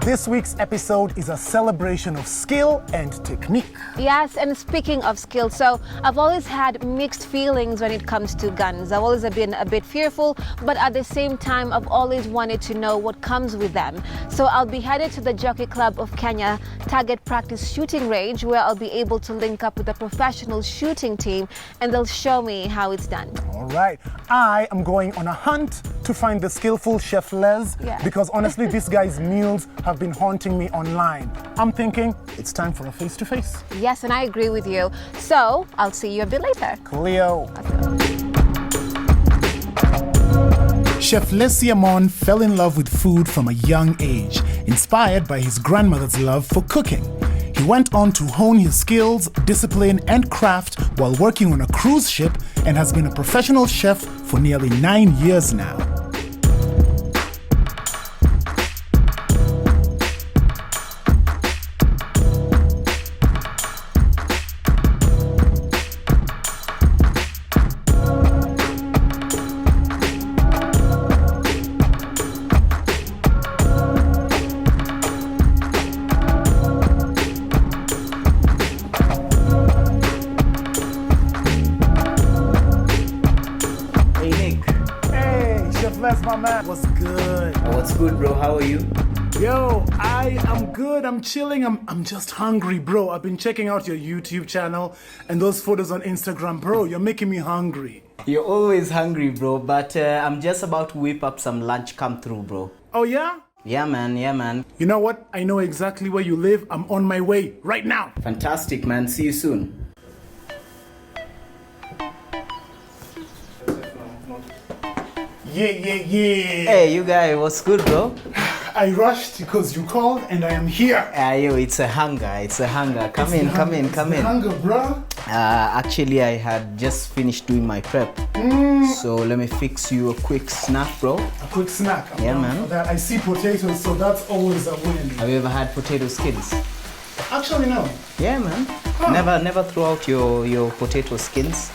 This week's episode is a celebration of skill and technique. Yes, and speaking of skill, so I've always had mixed feelings when it comes to guns. I've always been a bit fearful, but at the same time, I've always wanted to know what comes with them. So I'll be headed to the Jockey Club of Kenya Target Practice Shooting Range, where I'll be able to link up with a professional shooting team, and they'll show me how it's done. All right. I am going on a hunt to find the skillful Chef Les, because honestly, this guy's meals have been haunting me online. I'm thinking it's time for a face-to-face. Yes, and I agree with you. So I'll see you a bit later. Cleo. Chef Leasiamon fell in love with food from a young age, inspired by his grandmother's love for cooking. He went on to hone his skills, discipline, and craft while working on a cruise ship and has been a professional chef for nearly 9 years now. My man, what's good? What's good, bro? How are you? Yo, I am good. I'm chilling. I'm just hungry, bro. I've been checking out your YouTube channel and those photos on Instagram, bro. You're making me hungry. You're always hungry, bro. But I'm just about to whip up some lunch. Come through, bro. Oh yeah? Yeah, man. Yeah, man. You know what? I know exactly where you live. I'm on my way right now. Fantastic, man. See you soon. Yeah. Hey, you guys, what's good, bro? I rushed because you called and I am here. Yo, it's a hunger. Come in. Hunger, bro. Actually, I had just finished doing my prep. So let me fix you a quick snack, bro. A quick snack. I'm yeah, down man. for that. I see potatoes, so that's always a win. Have you ever had potato skins? Actually, no. Yeah, man. Huh. Never throw out your potato skins.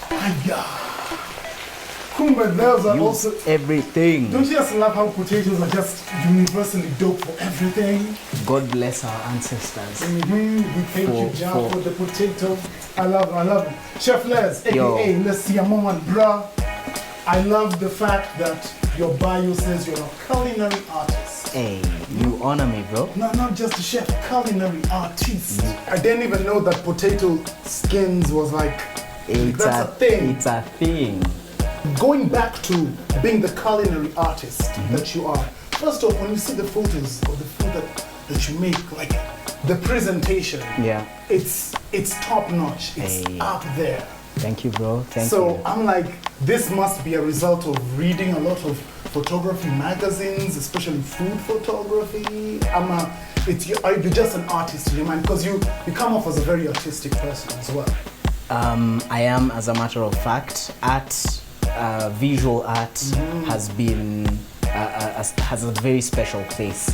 Kumba, those are also everything. Don't you just love how potatoes are just universally dope for everything? God bless our ancestors. We thank you, John, for the potato. I love it. Chef Les, aka Leasiamon, bruh. I love the fact that your bio says you're a culinary artist. Hey, you honor me, bro. No, not just a chef, culinary artist. I didn't even know that potato skins was like, that's a thing. It's a thing. Going back to being the culinary artist that you are, first off, when you see the photos of the food that you make, like the presentation, it's top notch. It's up there. Thank you, bro. Thank you. So I'm like, this must be a result of reading a lot of photography magazines, especially food photography. You're just an artist in your mind because you come off as a very artistic person as well. I am, as a matter of fact. Visual art has been has a very special place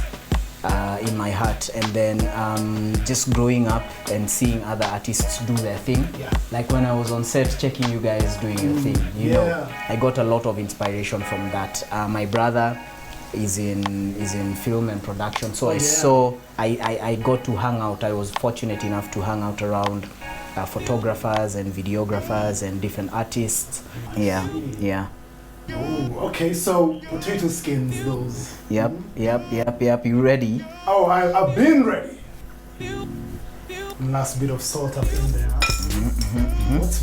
in my heart, and then just growing up and seeing other artists do their thing, like when I was on set checking you guys doing your thing, you know, I got a lot of inspiration from that. My brother is in film and production, so I got to hang out. I was fortunate enough to hang out around photographers and videographers and different artists. Yeah. Oh, okay, so potato skins, those. Yep. You ready? Oh, I've been ready. Last bit of salt up in there.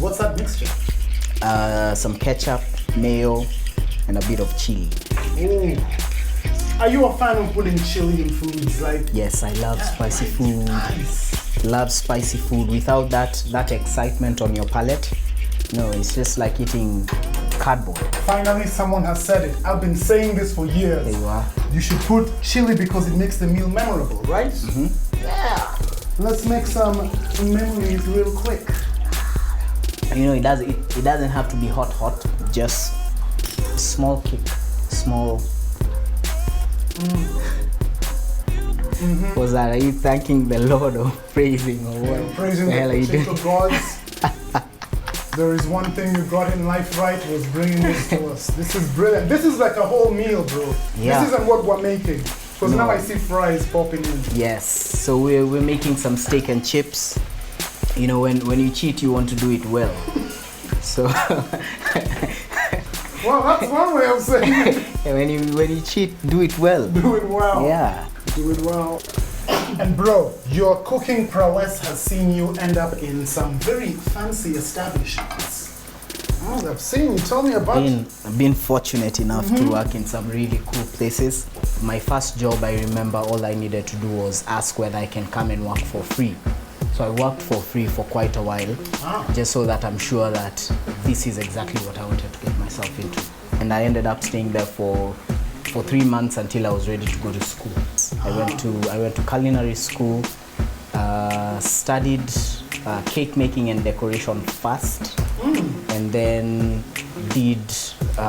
What's that mixture? Some ketchup, mayo, and a bit of chili. Ooh. Are you a fan of putting chili in foods? Like? Yes, I love spicy food. Nice. Love spicy food. Without that excitement on your palate, no, it's just like eating cardboard. Finally, someone has said it. I've been saying this for years. There you are. You should put chili because it makes the meal memorable, right? Yeah. Let's make some memories real quick. You know, it doesn't have to be hot. Just small kick, small. Was that, are you thanking the Lord or praising or what? I'm praising the potato gods. There is one thing you got in life right, was bringing this to us. This is brilliant. This is like a whole meal, bro. Yeah. This isn't what we're making. Because now I see fries popping in. Yes, so we're making some steak and chips. You know, when you cheat, you want to do it well. So Well, that's one way of saying it. when you cheat, do it well. Do it well. Yeah. Do it well. And bro, your cooking prowess has seen you end up in some very fancy establishments. Oh, I've seen you. Tell me about I've been fortunate enough to work in some really cool places. My first job, I remember all I needed to do was ask whether I can come and work for free. So I worked for free for quite a while, just so that I'm sure that this is exactly what I wanted to get myself into. And I ended up staying there for 3 months until I was ready to go to school. I went to culinary school, studied cake making and decoration first, and then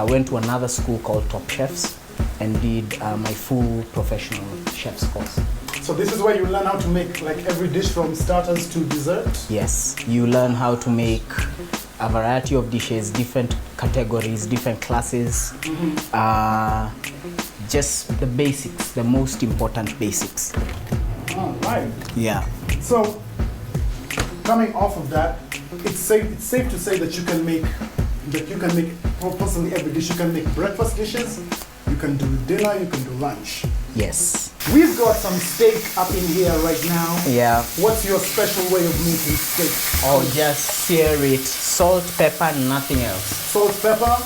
went to another school called Top Chefs and did my full professional chef's course. So this is where you learn how to make like every dish from starters to dessert? Yes, you learn how to make a variety of dishes, different categories, different classes, just the basics, the most important basics. Oh, right. Yeah. So coming off of that, it's safe to say that you can make possibly every dish. You can make breakfast dishes, you can do dinner, you can do lunch. Yes. We've got some steak up in here right now. Yeah. What's your special way of making steak? Oh, just sear it. Salt, pepper, nothing else. Salt, pepper?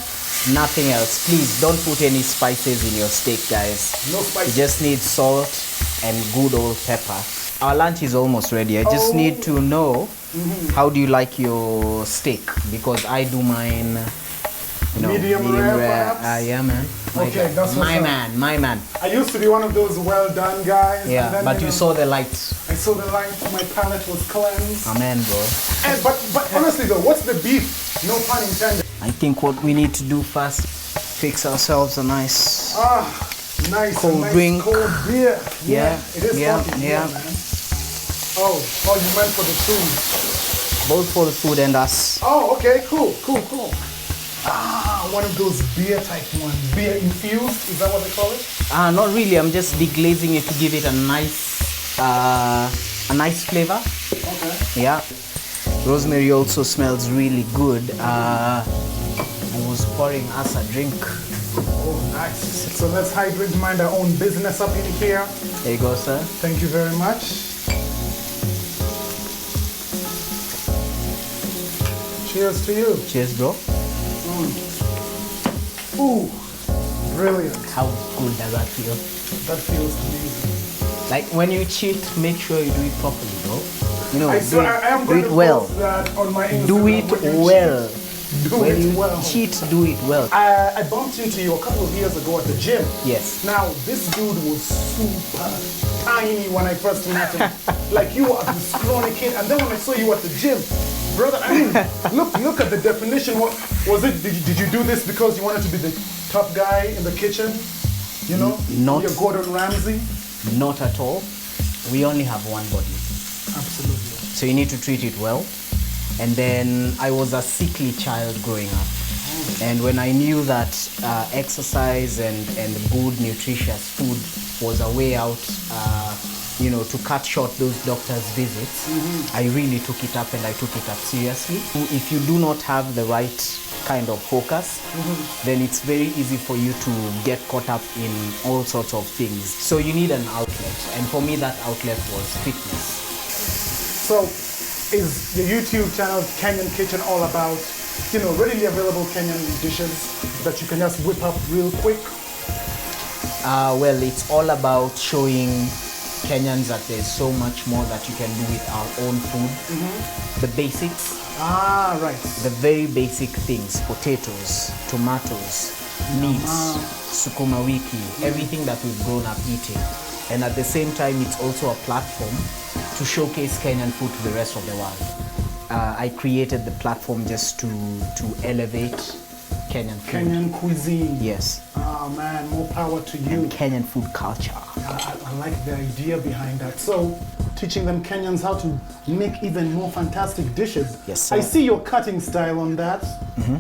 Nothing else. Please don't put any spices in your steak, guys. No spices. You just need salt and good old pepper. Our lunch is almost ready. I just need to know how do you like your steak, because I do mine, medium rare, perhaps? Yeah, man. Okay, that's my man. I used to be one of those well done guys. Yeah, and then, but you saw the light. I saw the light. My palate was cleansed. Amen, bro. But honestly though, what's the beef? No pun intended. I think what we need to do first, fix ourselves a nice nice cold nice drink. Cold beer. Yeah, it is fucking yeah. good, man. Oh, you meant for the food. Both for the food and us. Oh, okay, cool. One of those beer type ones. Beer infused, is that what they call it? Not really. I'm just deglazing it to give it a nice flavor. Okay. Yeah. Rosemary also smells really good. I was pouring us a drink. Oh, nice. So let's hydrate, mind our own business up in here. There you go, sir. Thank you very much. Cheers to you. Cheers, bro. Ooh, brilliant. How good does that feel? That feels amazing. Like when you cheat, make sure you do it properly, bro. You know, I am do going it to well. post that on my Instagram. Do it well. When you well. cheat, do it well. I bumped into you a couple of years ago at the gym. Yes. Now, this dude was super tiny when I first met him. Like you were this scrawny kid, and then when I saw you at the gym, brother, I mean, look at the definition. What was it? Did you do this because you wanted to be the top guy in the kitchen? You know, you're Gordon Ramsay. Not at all. We only have one body. Absolutely. So you need to treat it well. And then I was a sickly child growing up. And when I knew that exercise and good nutritious food was a way out, to cut short those doctor's visits, I really took it up, and I took it up seriously. If you do not have the right kind of focus, then it's very easy for you to get caught up in all sorts of things. So you need an outlet. And for me, that outlet was fitness. So is the YouTube channel Kenyan Kitchen all about, readily available Kenyan dishes that you can just whip up real quick? Well, it's all about showing Kenyans that there's so much more that you can do with our own food. The basics. Right. The very basic things: potatoes, tomatoes, meats, sukuma wiki, everything that we've grown up eating. And at the same time, it's also a platform to showcase Kenyan food to the rest of the world. I created the platform just to elevate Kenyan food. Kenyan cuisine. Yes. Oh man, more power to you. And Kenyan food culture. I like the idea behind that. So, teaching them Kenyans how to make even more fantastic dishes. Yes, sir. I see your cutting style on that.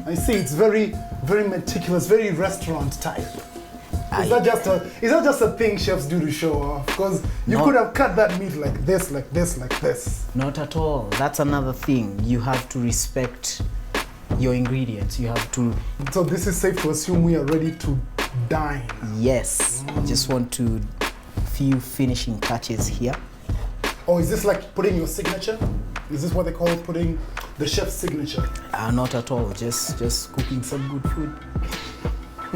I see it's very, very meticulous, very restaurant type. Is that just a thing chefs do to show off? Because you could have cut that meat like this, like this, like this. Not at all. That's another thing. You have to respect your ingredients. You have to. So this is safe to assume we are ready to dine. Yes. Just want to few finishing touches here. Oh, is this like putting your signature? Is this what they call putting the chef's signature? Not at all. Just cooking some good food.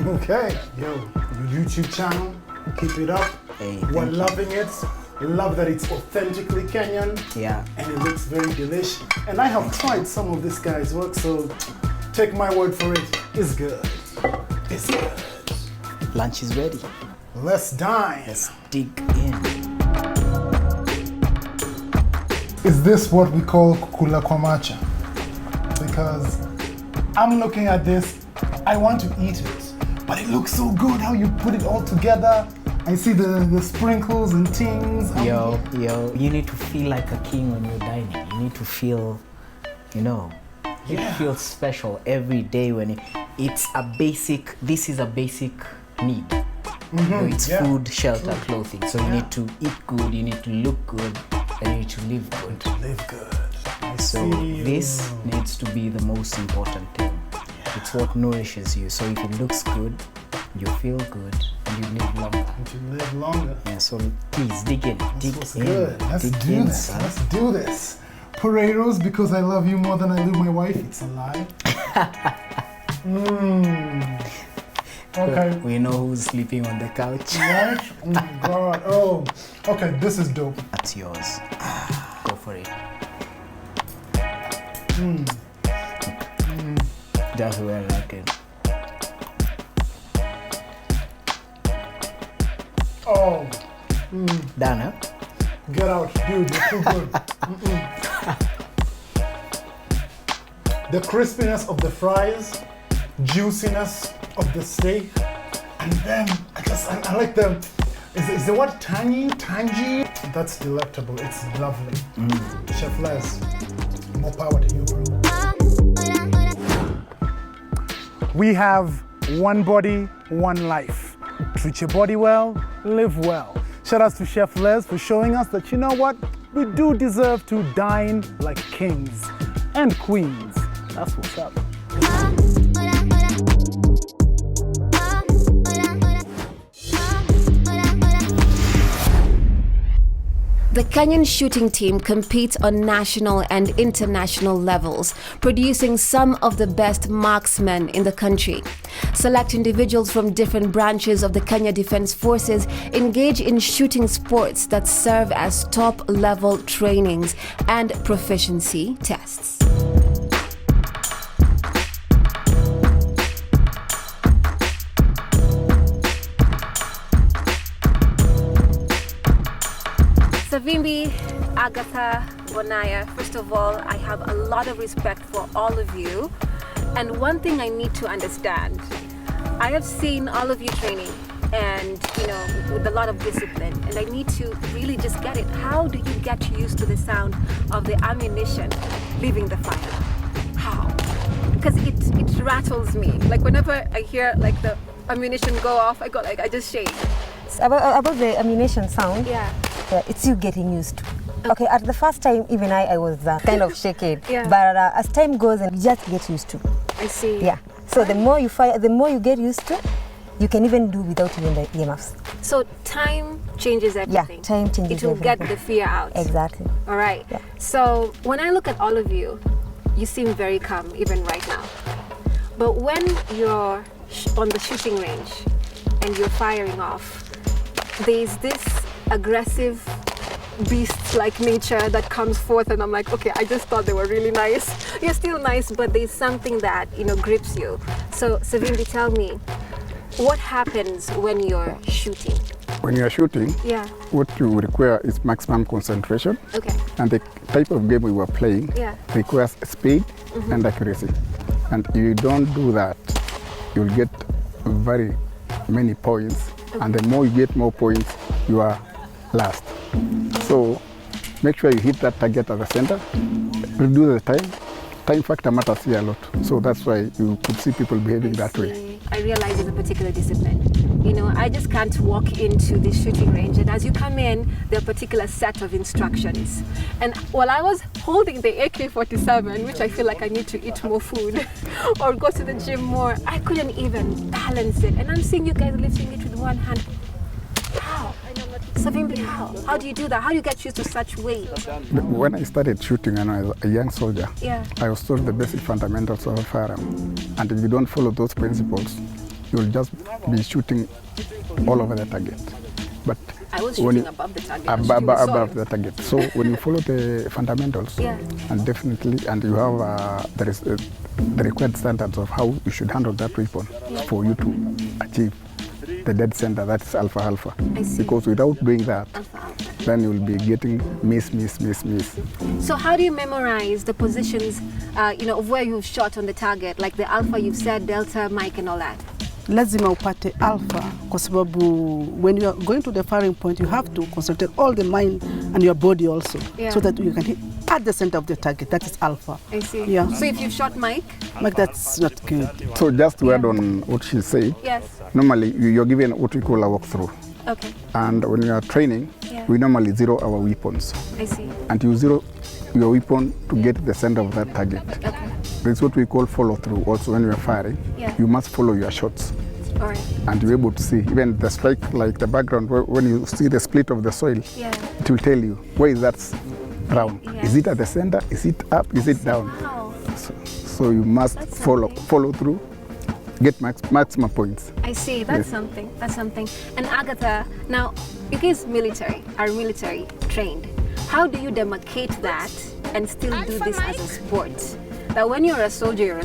Okay, yo, your YouTube channel, keep it up. Hey, we're loving it. Love that it's authentically Kenyan. Yeah. And it looks very delicious. And I have tried some of this guy's work, so take my word for it. It's good. It's good. Lunch is ready. Let's dine. Let's dig in. Is this what we call kukula kwa macha? Because I'm looking at this, I want to eat it. But it looks so good how you put it all together. I see the sprinkles and things. Yo, you need to feel like a king when you're dining. You need to feel, you feel special every day when this is a basic need. It's food, shelter, clothing. So you need to eat good, you need to look good, and you need to live good. Live good. So this needs to be the most important thing. It's what nourishes you. So if it looks good, you feel good, and you live longer. Yeah, so please dig in. That's good. Let's do this. Let's do this. Potatoes, because I love you more than I love my wife. It's a lie. Okay. We know who's sleeping on the couch. Right? Oh my God. Oh. Okay, this is dope. That's yours. Go for it. That's where I like it. Oh. Done, huh? Get out, dude. You're too good. The crispiness of the fries, juiciness of the steak, and then I like is the word tangy? That's delectable. It's lovely. Chef Les, more power to you, bro. We have one body, one life. Treat your body well, live well. Shout out to Chef Les for showing us that, you know what? We do deserve to dine like kings and queens. That's what's up. The Kenyan shooting team competes on national and international levels, producing some of the best marksmen in the country. Select individuals from different branches of the Kenya Defense Forces engage in shooting sports that serve as top-level trainings and proficiency tests. Savimbi, Agatha, Bonaya, first of all, I have a lot of respect for all of you. And one thing I need to understand, I have seen all of you training and, with a lot of discipline. And I need to really just get it. How do you get used to the sound of the ammunition leaving the fire? How? Because it rattles me. Like whenever I hear like the ammunition go off, I just shake. About the ammunition sound, Yeah. It's you getting used to. Okay, at the first time, even I was kind of shaking. Yeah. But as time goes, and you just get used to. I see. Yeah. So the more you fire, the more you get used to, you can even do without even the EMFs. So time changes everything. Yeah, time changes It will get everything. the fear out. Exactly. All right. Yeah. So when I look at all of you, you seem very calm, even right now. But when you're on the shooting range and you're firing off, there's this aggressive beast-like nature that comes forth, and I'm like, okay, I just thought they were really nice. You're still nice, but there's something that grips you. So Savimbi, tell me, what happens when you're shooting? When you are shooting, Yeah. what you require is maximum concentration, Okay. and the type of game we were playing Yeah. requires speed and accuracy. And if you don't do that, you'll get very many points, and the more you get more points, you are last. So make sure you hit that target at the center, reduce the time. Time factor matters here a lot. So that's why you could see people behaving that way. I realize it's a particular discipline. You know, I just can't walk into the shooting range, and as you come in, there are a particular set of instructions. And while I was holding the AK-47, which I feel like I need to eat more food or go to the gym more, I couldn't even balance it. And I'm seeing you guys lifting it with one hand. How? Savimbi, how? How do you do that? How do you get used to such weight? When I started shooting and I was a young soldier, Yeah. I was taught the basic fundamentals of a firearm. And if you don't follow those principles, you'll just be shooting all over the target. But I was when shooting you- above the target. I was shooting above, with soil. above the target. So when you follow the fundamentals, Yeah. and definitely, and you have there is the required standards of how you should handle that weapon for you to achieve the dead center, that's alpha alpha. I see. Because without doing that, Alpha, alpha. then you'll be getting miss. So how do you memorize the positions, of where you've shot on the target, like the alpha you've said, delta, Mike, and all that? Lazima upate alpha kwa sababu when you are going to the firing point you have to concentrate all the mind and your body also, Yeah. so that you can hit at the center of the target. That is alpha. I see. Yeah. So if you've shot Mike? Like that's not good. So just to add on what she said, Yes. normally you're given what we call a walkthrough. Okay, And when you are training, Yeah. we normally zero our weapons. I see. And you zero your weapon to get the center of that target. Okay, That's what we call follow through. Also, when you are firing, Yeah. you must follow your shots. all right. And you're able to see, even the strike, like the background, when you see the split of the soil, Yeah. it will tell you, where is that round? Yeah. Is it at the center? Is it up? Is it down? Wow. So you must That's follow through, get maximum points. I see. That's Yes. something. That's something. And Agatha, now you guys are military trained. How do you demarcate that and still do this as a sport? That when you're a soldier,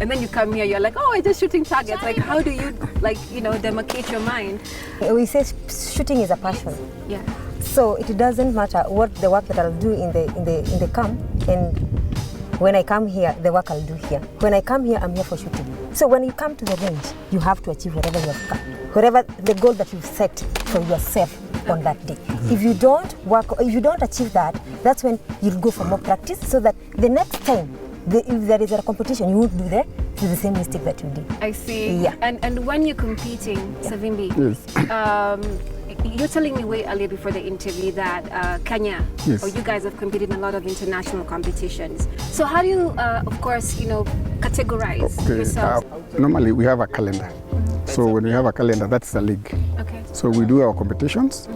and then you come here, you're like, oh, I'm just shooting targets. Like, how do you, demarcate your mind? We say shooting is a passion. Yeah. So it doesn't matter what the work that I'll do in the camp, and when I come here, the work I'll do here. When I come here, I'm here for shooting. So when you come to the range, you have to achieve whatever the goal that you've set for yourself on that day. If you don't achieve that, that's when you'll go for more practice, so that the next time, if there is a competition, you won't do the same mistake that you did. I see. Yeah. And when you're competing, Savimbi, Yes. you're telling me way earlier before the interview that Kenya, Yes. or you guys have competed in a lot of international competitions. So how do you, of course, categorize yourselves? Normally we have a calendar. So when we have a calendar, that's a league. Okay. So we do our competitions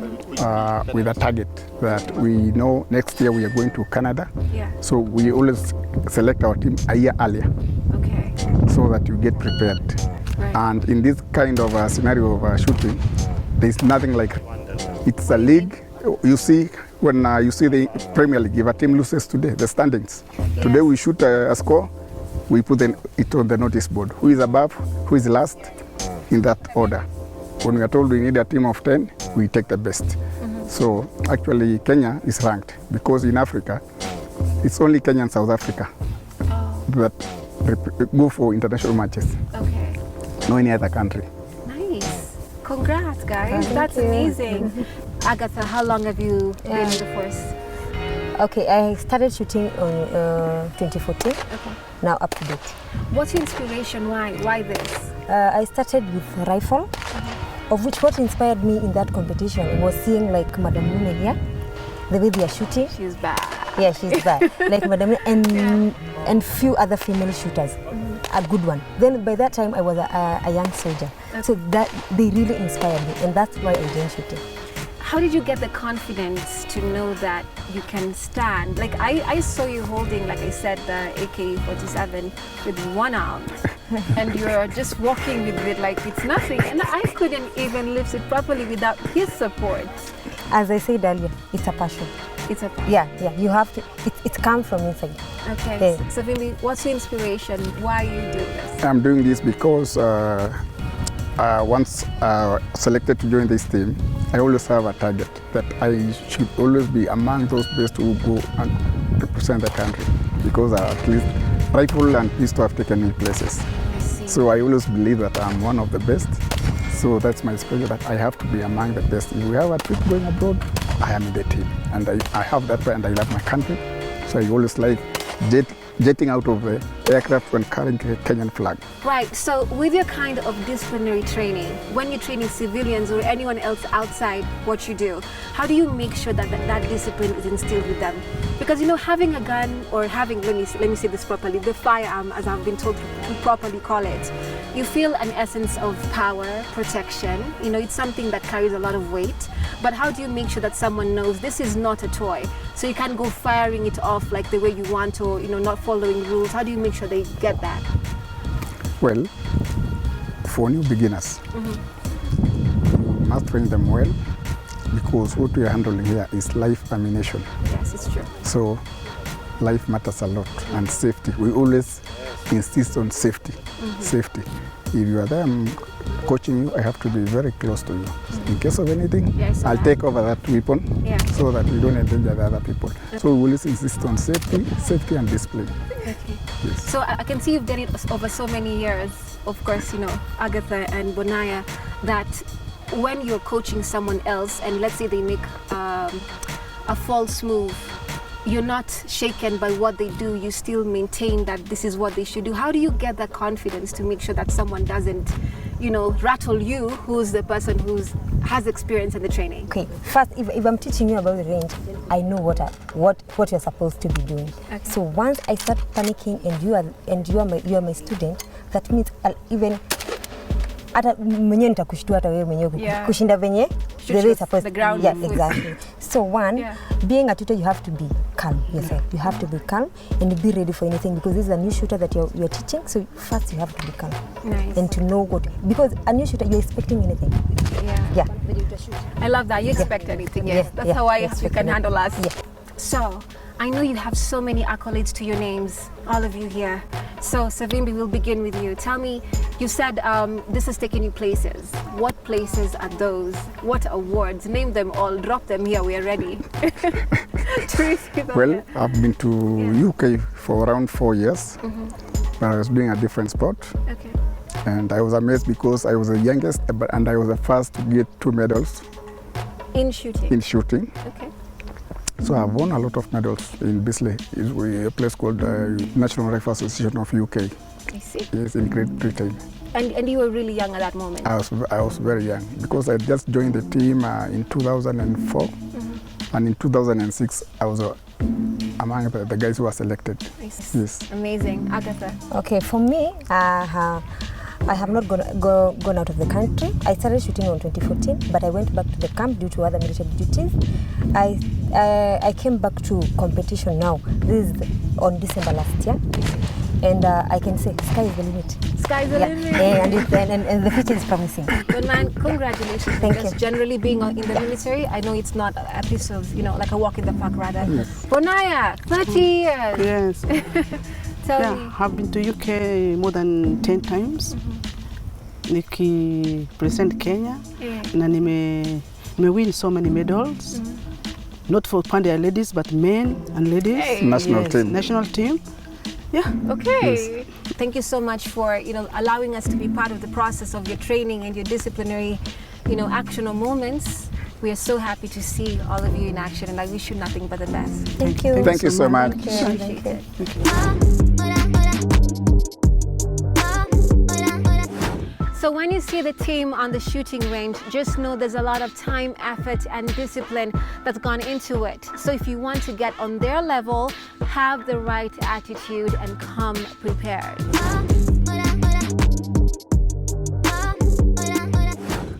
with a target that we know next year we are going to Canada. Yeah. So we always select our team a year earlier Okay. so that you get prepared. Right. And in this kind of a scenario of shooting, there's nothing like it's a league. You see, when you see the Premier League, if a team loses today, the standings. Yes. Today we shoot a score, we put it on the notice board. Who is above, who is last, in that order. When we are told we need a team of 10, we take the best. So actually Kenya is ranked because in Africa, it's only Kenya and South Africa that go for international matches, Okay. no any other country. Nice. Congrats, guys. Thank That's you. amazing. Agatha, how long have you been in the force? Okay, I started shooting on 2014, Okay. now up to date. What's your inspiration? Why this? I started with rifle, of which what inspired me in that competition was seeing like Madam Lune here, the way they are shooting. She's bad. Yeah, she's bad. Like Madam Lune and few other female shooters. A good one. Then by that time I was a young soldier. So that they really inspired me, and that's why I joined shooting. How did you get the confidence to know that you can stand? Like I saw you holding, like I said, the AK-47 with one arm, and you're just walking with it like it's nothing. And I couldn't even lift it properly without his support. As I said earlier, it's a passion. It's a Yeah, you have to. It comes from inside. okay. Yeah. So Vimbi, what's your inspiration? Why you do this? I'm doing this because once selected to join this team, I always have a target that I should always be among those best who go and represent the country, because at least rifle and pistol have taken me places. I see. So I always believe that I'm one of the best. So that's my spirit, that I have to be among the best. If we have a trip going abroad, I am in the team. And I have that pride, and I love my country. So I always like jet jetting out of the aircraft when carrying a Kenyan flag. Right, so with your kind of disciplinary training, when you're training civilians or anyone else outside what you do, how do you make sure that that discipline is instilled with them? Because, you know, having a gun or having, let me say this properly, the firearm, as I've been told to properly call it, you feel an essence of power, protection. You know, it's something that carries a lot of weight. But how do you make sure that someone knows this is not a toy? So you can't go firing it off like the way you want, or, you know, not following rules. How do you make sure they get that? Well, for new beginners, you must train them well, because what we are handling here is life ammunition. Yes, it's true. So life matters a lot, and safety. We always insist on safety. Safety. If you are there, I'm coaching you, I have to be very close to you. In case of anything, Yes, I'll take over that weapon so that we don't endanger the other people. So we always insist on safety and discipline. Okay. Yes. So I can see you've done it over so many years. Of course, you know, Agatha and Bonaya, that when you're coaching someone else and let's say they make a false move, you're not shaken by what they do, you still maintain that this is what they should do. How do you get that confidence to make sure that someone doesn't, you know, rattle you, who's the person who has experience in the training? Okay, first, if I'm teaching you about the range, I know what you're supposed to be doing. Okay. So once I start panicking and you are my student, that means I'll even hata mwenyewe nitakushtua hata wewe mwenyewe kushinda venye the way supposed. The ground. Yeah, exactly. So being a tutor, you have to be calm yourself. You have to be calm and be ready for anything, because this is a new shooter that you're teaching. So first you have to be calm. Nice. And to know because a new shooter, you're expecting anything. Yeah. I love that. You expect anything. Yes. That's how you can handle us. Yeah. So I know you have so many accolades to your names, all of you here. So Savimbi, we'll begin with you. Tell me, you said this has taken you places. What places are those? What awards? Name them all. Drop them here. We are ready. To receive them. Well, I've been to UK for around 4 years. I was doing a different sport. Okay. And I was amazed because I was the youngest and I was the first to get 2 medals In shooting. in shooting. Okay. So I've won a lot of medals in Bisley, a place called National Rifle Association of UK. I see. Yes, in Great Britain. And you were really young at that moment. I was very young because I just joined the team in 2004, and in 2006 I was among the guys who were selected. Nice. Yes. Amazing. Agatha. Okay, for me, I have not gone out of the country. I started shooting in 2014, but I went back to the camp due to other military duties. I came back to competition now. This is on December last year. And I can say sky is the limit. Sky's the limit. And the future is promising. But man, congratulations. Thank Because you. Generally being in the military, I know it's not a piece of, you know, like a walk in the park rather. Yes. Bonaya, 30 years. Yes. Tell me. I've been to UK more than 10 times. Nikipresent Kenya na nimewin so many medals. Not for Pandya ladies, but men and ladies. Hey. National team. National team. Yeah. Okay. Thank you so much for, you know, allowing us to be part of the process of your training and your disciplinary, you know, action or moments. We are so happy to see all of you in action, and I wish you nothing but the best. Thank you. Thank you so much. Appreciate it. So when you see the team on the shooting range, just know there's a lot of time, effort, and discipline that's gone into it. So if you want to get on their level, have the right attitude and come prepared.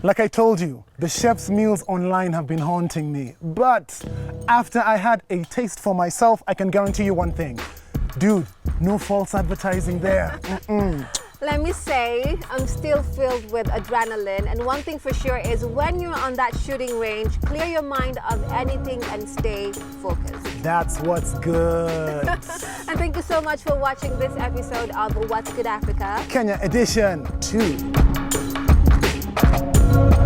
Like I told you, the chef's meals online have been haunting me. But after I had a taste for myself, I can guarantee you one thing. Dude, no false advertising there. Let me say, I'm still filled with adrenaline, and one thing for sure is when you're on that shooting range, clear your mind of anything and stay focused. That's what's good. And thank you so much for watching this episode of What's Good Africa. Kenya Edition 2.